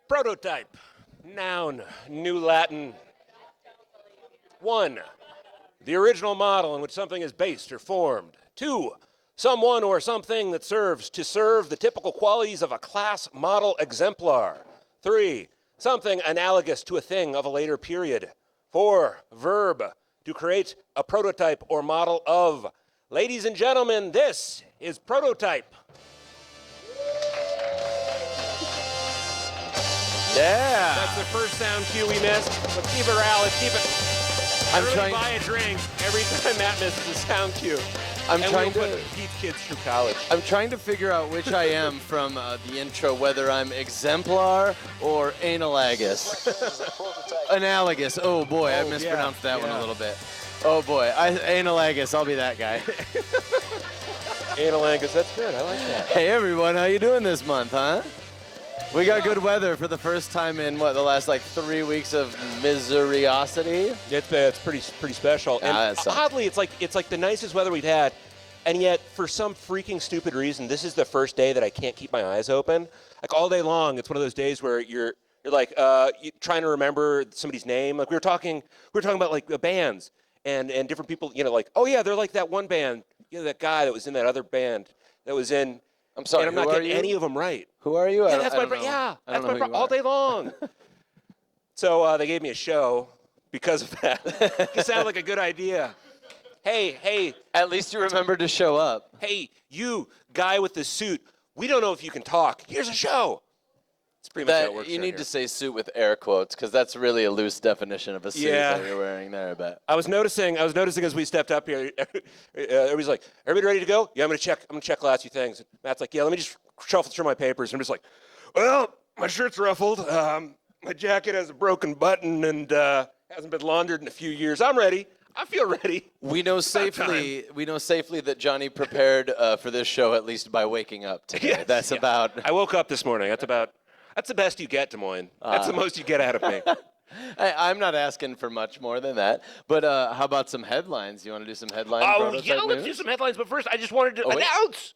Prototype. Noun. New Latin. 1. The original model in which something is based or formed. 2. Someone or something that serves to serve the typical qualities of a class model exemplar. 3. Something analogous to a thing of a later period. 4. Verb. To create a prototype or model of. Ladies and gentlemen, this is Prototype. Yeah. That's the first sound cue we missed. Let's keep it around. Let's keep it. I really buy a drink every time Matt misses a sound cue. I'm trying to put Pete's kids through college. I'm trying to figure out which I am from the intro, whether I'm exemplar or analagus. Analogous. Oh boy, I mispronounced that one a little bit. Oh boy, analagus. I'll be that guy. Analogous. That's good. I like that. Hey everyone, how you doing this month, huh? We got good weather for the first time in the last 3 weeks of miseriosity. It's pretty special. And oddly, it's like the nicest weather we've had, and yet for some freaking stupid reason, this is the first day that I can't keep my eyes open. Like all day long, it's one of those days where you're trying to remember somebody's name. Like we were talking about like bands and different people. Oh yeah, they're like that one band. That guy that was in that other band that was in. I'm sorry, and I'm not getting any of them right. Who are you? Yeah, that's my friend. Yeah, that's my friend all day long. So they gave me a show because of that. It sounded like a good idea. Hey. At least you remembered to show up. Hey, you guy with the suit. We don't know if you can talk. Here's a show. It's pretty much how it works. You need to say suit with air quotes because that's really a loose definition of a suit that you're wearing there. I bet. I was noticing as we stepped up here. Everybody's like, "Everybody ready to go?" Yeah, I'm gonna check the last few things. Matt's like, "Yeah, let me just shuffle through my papers." And I'm just like, "Well, my shirt's ruffled. My jacket has a broken button and hasn't been laundered in a few years. I'm ready. I feel ready." We know safely that Johnny prepared for this show at least by waking up today. Yes, I woke up this morning. That's the best you get, Des Moines. That's the most you get out of me. I'm not asking for much more than that. But how about some headlines? You want to do some headlines? Let's do some headlines. But first, I just wanted to announce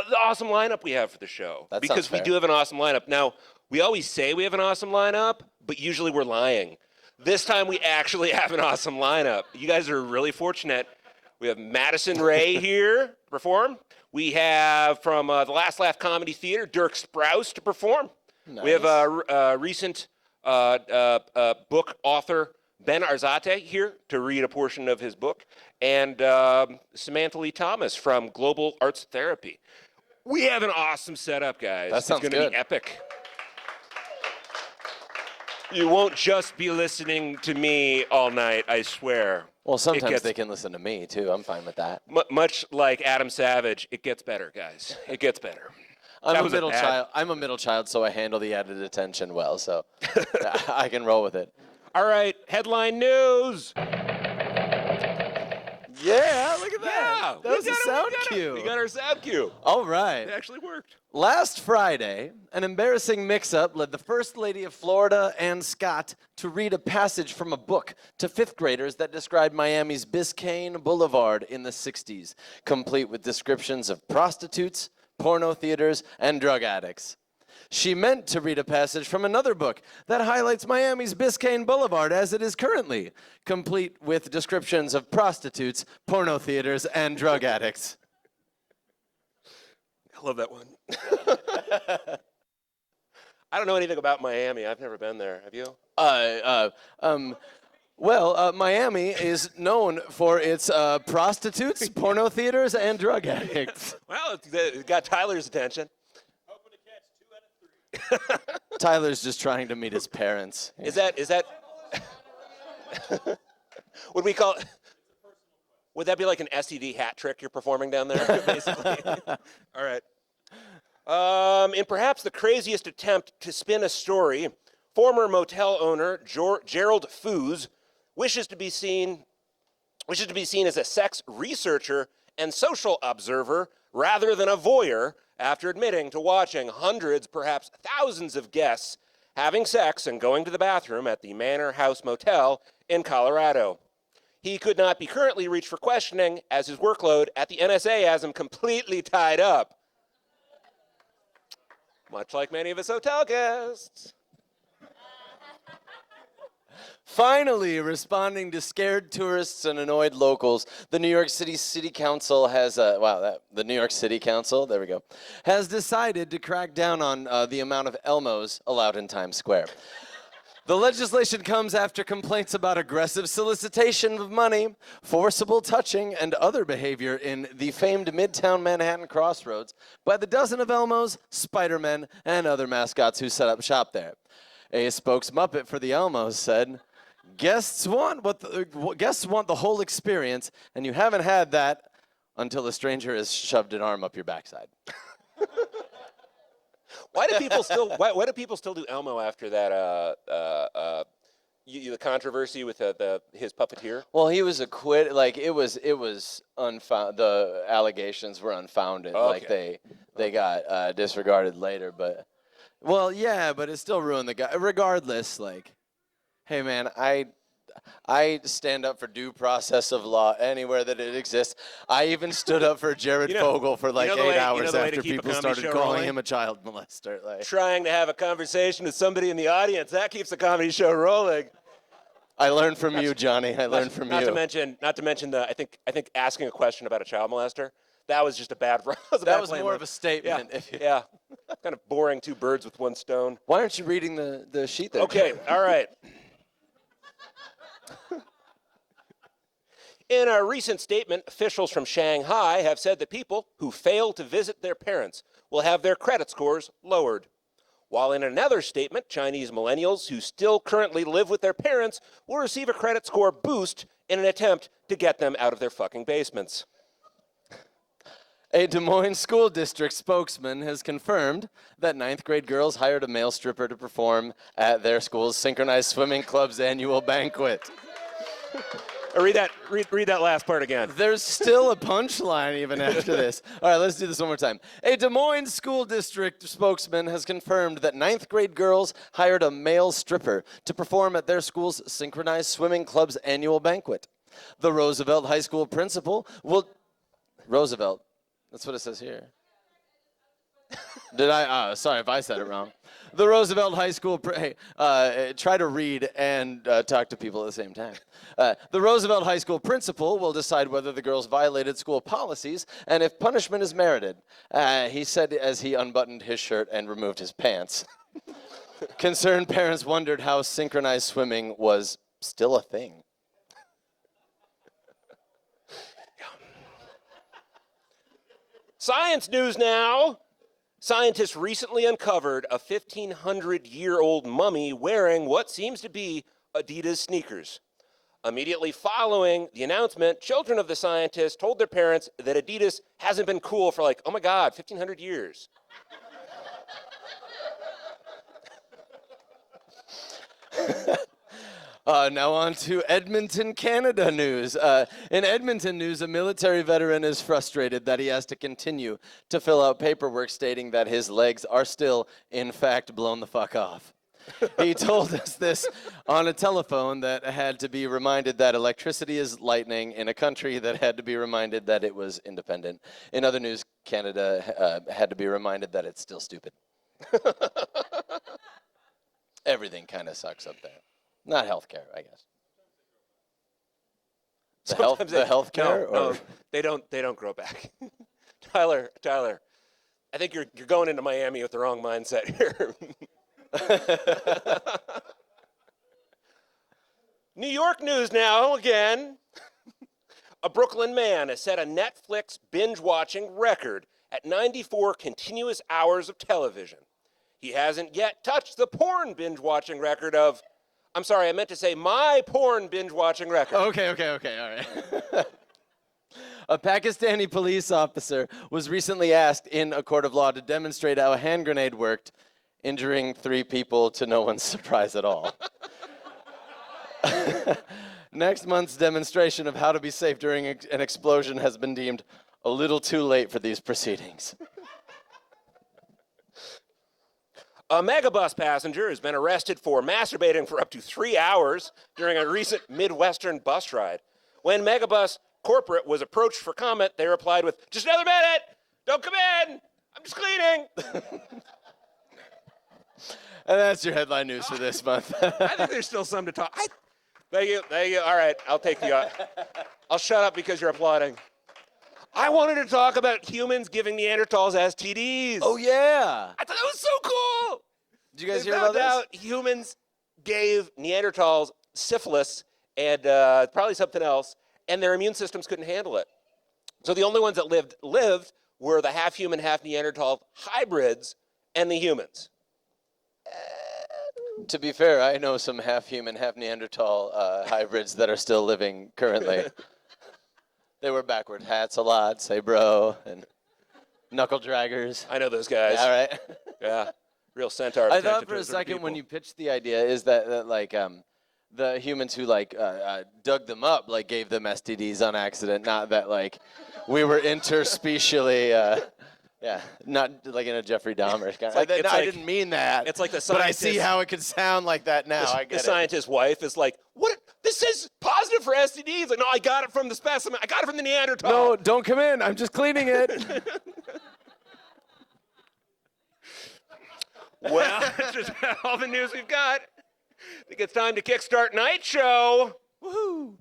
the awesome lineup we have for the show. Because we do have an awesome lineup. Now, we always say we have an awesome lineup, but usually we're lying. This time we actually have an awesome lineup. You guys are really fortunate. We have Madison Ray here to perform. We have from the Last Laugh Comedy Theater, Dirk Sprouse to perform. Nice. We have a recent book author, Ben Arzate, here to read a portion of his book, and Samantha Lee Thomas from Global Arts Therapy. We have an awesome setup, guys. That sounds good. It's going to be epic. You won't just be listening to me all night, I swear. Well, sometimes they can listen to me, too. I'm fine with that. Much like Adam Savage, it gets better, guys. It gets better. I'm a middle child, so I handle the added attention well, so I can roll with it. All right, headline news. Yeah, look at that. Yeah, that was a sound cue. We got our sound cue. All right. It actually worked. Last Friday, an embarrassing mix-up led the First Lady of Florida, Ann Scott, to read a passage from a book to fifth graders that described Miami's Biscayne Boulevard in the 60s, complete with descriptions of prostitutes, porno theaters, and drug addicts. She meant to read a passage from another book that highlights Miami's Biscayne Boulevard as it is currently, complete with descriptions of prostitutes, porno theaters, and drug addicts. I love that one. I don't know anything about Miami. I've never been there. Have you? Miami is known for its prostitutes, porno theaters, and drug addicts. Well, it got Tyler's attention. Hoping to catch 2 out of 3. Tyler's just trying to meet his parents. Is that would we call it? Would that be like an STD hat trick you're performing down there, basically? All right. In perhaps the craziest attempt to spin a story, former motel owner Gerald Foos wishes to be seen as a sex researcher and social observer rather than a voyeur after admitting to watching hundreds, perhaps thousands of guests having sex and going to the bathroom at the Manor House Motel in Colorado. He could not be currently reached for questioning as his workload at the NSA has him completely tied up. Much like many of his hotel guests. Finally, responding to scared tourists and annoyed locals, the New York City City Council has, the New York City Council, there we go, has decided to crack down on the amount of Elmos allowed in Times Square. The legislation comes after complaints about aggressive solicitation of money, forcible touching, and other behavior in the famed Midtown Manhattan crossroads by the dozen of Elmos, Spider-Men, and other mascots who set up shop there. A spokesmuppet for the Elmos said, guests want the whole experience, and you haven't had that until a stranger has shoved an arm up your backside. Why do people still do Elmo after that? The controversy with his puppeteer. Well, he was acquitted. Like it was unfound. The allegations were unfounded. Okay. Like they got disregarded later. But well, yeah, but it still ruined the guy. Regardless, like, hey man, I stand up for due process of law anywhere that it exists. I even stood up for Jared Fogle for like 8 hours after people started calling him a child molester. Like, trying to have a conversation with somebody in the audience, that keeps the comedy show rolling. I learned from you, Johnny. I learned from you. Not to mention the I think asking a question about a child molester, that was just a bad. That was more of a statement. Yeah. Kind of boring, two birds with one stone. Why aren't you reading the sheet there? Okay, all right. In a recent statement, officials from Shanghai have said that people who fail to visit their parents will have their credit scores lowered. While in another statement, Chinese millennials who still currently live with their parents will receive a credit score boost in an attempt to get them out of their fucking basements. A Des Moines school district spokesman has confirmed that 9th grade girls hired a male stripper to perform at their school's synchronized swimming club's annual banquet. Read that last part again. There's still a punchline even after this. All right, let's do this one more time. A Des Moines school district spokesman has confirmed that 9th grade girls hired a male stripper to perform at their school's synchronized swimming club's annual banquet. The Roosevelt High School principal will... Roosevelt. That's what it says here. Did I? Sorry if I said it wrong. The Roosevelt High School, try to read and talk to people at the same time. The Roosevelt High School principal will decide whether the girls violated school policies and if punishment is merited, he said as he unbuttoned his shirt and removed his pants. Concerned parents wondered how synchronized swimming was still a thing. Science news now. Scientists recently uncovered a 1,500-year-old mummy wearing what seems to be Adidas sneakers. Immediately following the announcement, children of the scientists told their parents that Adidas hasn't been cool for like, oh my God, 1,500 years. Now on to Edmonton, Canada news. In Edmonton news, a military veteran is frustrated that he has to continue to fill out paperwork stating that his legs are still, in fact, blown the fuck off. He told us this on a telephone that had to be reminded that electricity is lightning in a country that had to be reminded that it was independent. In other news, Canada had to be reminded that it's still stupid. Everything kind of sucks up there. Not healthcare, I guess. The healthcare? No, they don't grow back. Tyler, I think you're going into Miami with the wrong mindset here. New York news now again. A Brooklyn man has set a Netflix binge-watching record at 94 continuous hours of television. He hasn't yet touched the porn binge-watching record of... I'm sorry, I meant to say my porn binge-watching record. Okay, all right. A Pakistani police officer was recently asked in a court of law to demonstrate how a hand grenade worked, injuring 3 people to no one's surprise at all. Next month's demonstration of how to be safe during an explosion has been deemed a little too late for these proceedings. A Megabus passenger has been arrested for masturbating for up to 3 hours during a recent Midwestern bus ride. When Megabus corporate was approached for comment, they replied with, "Just another minute! Don't come in! I'm just cleaning!" And that's your headline news for this month. I think there's still some to talk. Thank you. Thank you. All right, I'll take the. I'll shut up because you're applauding. I wanted to talk about humans giving Neanderthals STDs. Oh yeah. I thought that was so cool. Did you guys They hear about found this? out humans gave Neanderthals syphilis and probably something else, and their immune systems couldn't handle it. So the only ones that lived were the half human, half Neanderthal hybrids and the humans. To be fair, I know some half human, half Neanderthal hybrids that are still living currently. They wear backward hats a lot, say bro, and knuckle draggers. I know those guys. All right. Yeah, real centaur. I thought for a second when you pitched the idea is that like the humans who like dug them up like gave them STDs on accident, not that like we were interspecially. Yeah, not like in a Jeffrey Dahmer kind. I didn't mean that. It's like the but I see scientist- how it could sound like that now. I The get it. scientist's wife is like, "What? This is positive for STDs." Like, no, I got it from the specimen. I got it from the Neanderthal. No, don't come in. I'm just cleaning it. Well, that's just all the news we've got. I think it's time to kickstart Night Show. Woohoo!